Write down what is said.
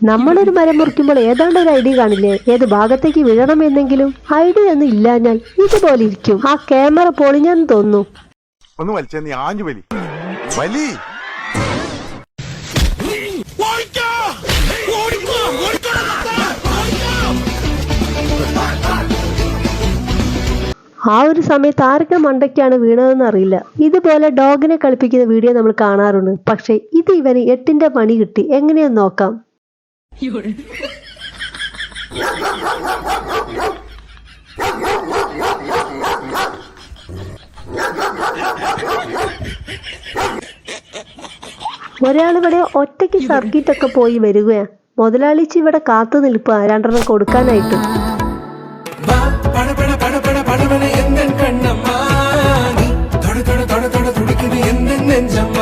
നമ്മളൊരു മരം മുറിക്കുമ്പോൾ ഏതാണ്ട് ഒരു ഐഡിയ കാണില്ലേ, ഏത് ഭാഗത്തേക്ക് വീഴണം എന്നെങ്കിലും. ഐഡിയ ഒന്നും ഇല്ലാഞ്ഞാൽ ഇതുപോലെ ഇരിക്കും. ആ ക്യാമറ പൊളിഞ്ഞെന്ന് തോന്നുന്നു. ഒന്ന് വലിച്ചേ, നീ ആഞ്ഞു വലി വലി. ആ ഒരു സമയത്ത് ആരൊക്കെ മണ്ടയ്ക്കാണ് വീണതെന്ന് അറിയില്ല. ഇതുപോലെ ഡോഗിനെ കളിപ്പിക്കുന്ന വീഡിയോ നമ്മൾ കാണാറുണ്ട്. പക്ഷെ ഇത് ഇവന് 8ന്റെ പണി കിട്ടി. എങ്ങനെയെന്ന് നോക്കാം. ഒരാളിവിടെ ഒറ്റയ്ക്ക് സർക്കിട്ടൊക്കെ പോയി വരികയാ. മുതലാളിച്ച് ഇവിടെ കാത്തു നിൽപ്പാ 2 കൊടുക്കാനായിട്ട്. നെഞ്ചമ്മ